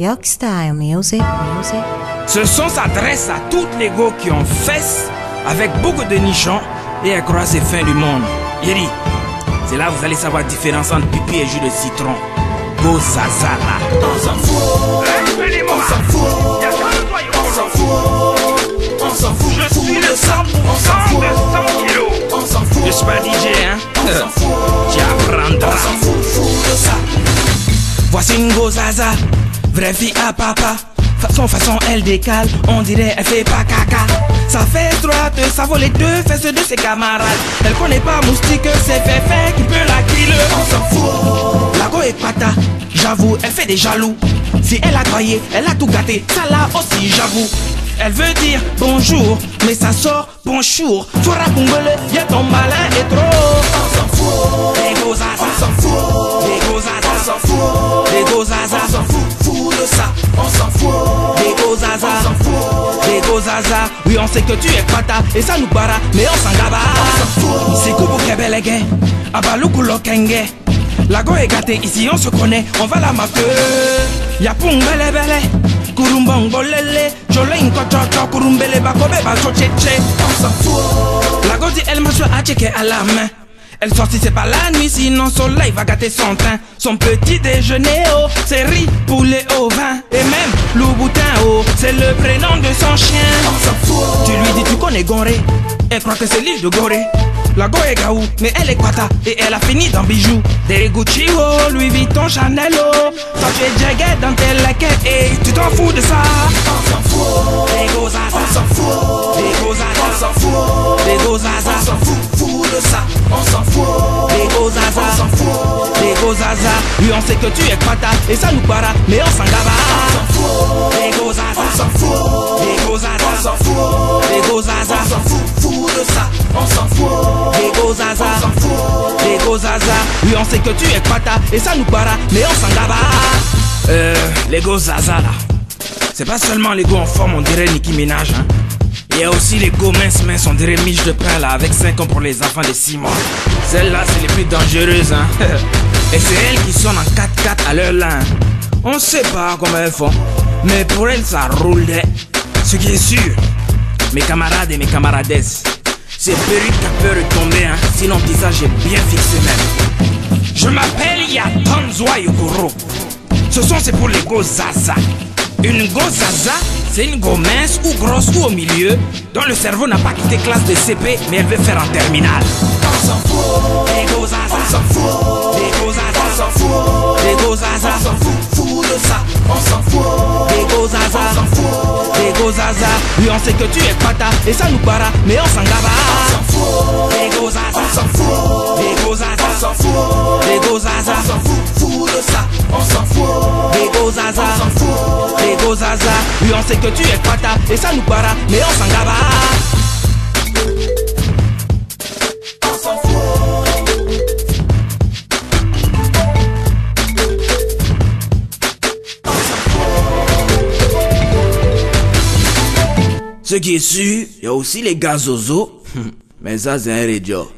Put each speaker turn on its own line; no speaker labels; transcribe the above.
Yorkstyle Music.
Ce son s'adresse à toutes les go qui ont fesses avec beaucoup de nichons et à croire ces fins du monde. Yeri, c'est là que vous allez savoir la différence entre pipi et jus de citron. Go Zaza là.
On s'en fout. On s'en fout. On s'en fout. On s'en fout.
Je suis le 100% de 100 kilos.
On s'en fout.
Je suis pas DJ, hein.
On s'en fout.
Tu apprendras.
On s'en fout de ça.
Voici une go Zaza, vraie fille à papa. Façon elle décale, on dirait elle fait pas caca. Sa fesse droite, ça vaut les deux fesses de ses camarades. Elle connaît pas moustique, c'est fait qui peut la killer.
On s'en fout.
La go est pata, j'avoue, elle fait des jaloux. Si elle a croyé, elle a tout gâté, ça là aussi j'avoue. Elle veut dire bonjour, mais ça sort bonjour. Fora Kungole, y'a ton malin et trop.
On s'en fout.
Les go Zaza,
On s'en fout.
les go Zaza,
On s'en fout.
les go Zaza,
On s'en fout de ça. On s'en fout.
les go Zaza,
On s'en fout.
les go Zaza. Oui, on sait que tu es pata et ça nous barra, mais on s'en gaba.
On s'en fout.
C'est Kubu Kebelege, Abalukulo Kenge. La go est gâtée, ici on se connaît, on va la marquer. Yapung bele bele, kurumbang bolele, jolin kochocho, kurumbele bakobe bachocheche.
On s'en fout.
La go dit elle marche à checker à la main. Elle sortit c'est pas la nuit, sinon soleil va gâter son teint. Son petit déjeuner, oh, c'est riz, poulet au vin. Et même Louboutin, oh, c'est le prénom de son chien.
On s'en fout.
Tu lui dis tu connais Gorée, elle croit que c'est l'île de Gorée. La go est gaou, mais elle est quata et elle a fini dans bijoux. Des Gucci, oh, Louis Vuitton, Chanel, oh. Toi tu es jaguette dans tes laquettes et tu t'en fous de ça.
On s'en fout.
Les go Zaza,
On s'en fout.
les go
On
Zaza,
s'en fout.
les go
On
Zaza,
s'en fout de ça. On s'en fout.
les go
On
Zaza,
s'en fout.
les go Zaza. Oui on sait que tu es quata et ça nous para, mais on s'en gaba.
On s'en fout.
Les go Zaza,
On s'en fout.
les go
On
Zaza,
s'en fout.
les go Zaza,
On s'en fout de ça. On s'en fout.
les go Zaza,
On s'en fout.
les go Zaza. Oui on sait que tu es quata et ça nous para, mais on s'en gaba. Les go Zaza là, c'est pas seulement les go en forme, on dirait Nicki Minaj, hein. Il y a aussi les go minces, on dirait miche de pain là, avec 5 ans pour les enfants de 6 mois. Celles-là, c'est les plus dangereuses, hein. Et c'est elles qui sonnent en 4x4 à leur lin. On sait pas comment elles font, mais pour elles, ça roule. Ce qui est sûr, mes camarades et mes camarades, c'est perruque qui peut retomber, hein. Sinon, le visage est bien fixé même. Je m'appelle Yaton Zouayokoro. Ce son, c'est pour les go Zaza. Une go Zaza, c'est une go mince ou grosse ou au milieu, dont le cerveau n'a pas quitté classe de CP, mais elle veut faire en terminale.
On s'en fout.
Les go Zaza,
On s'en fout.
les go
On
Zaza,
s'en fout.
les go Zaza,
On s'en fout de ça. On s'en fout.
les go Zaza,
On s'en fout.
les go Zaza. Oui, on sait que tu es pata et ça nous para, mais on s'en gaba.
On s'en fout.
Les go Zaza,
On s'en fout.
les go
On
Zaza,
s'en fout.
les go Zaza,
On s'en fout de ça. On s'en fout.
les go Zaza,
On s'en fout.
les go Zaza. Oui, on sait que tu es pata et ça nous para, mais on s'en gaba.
On s'en fout.
Ce qui est sûr, il y a aussi les gars zozo, mais ça c'est un radio.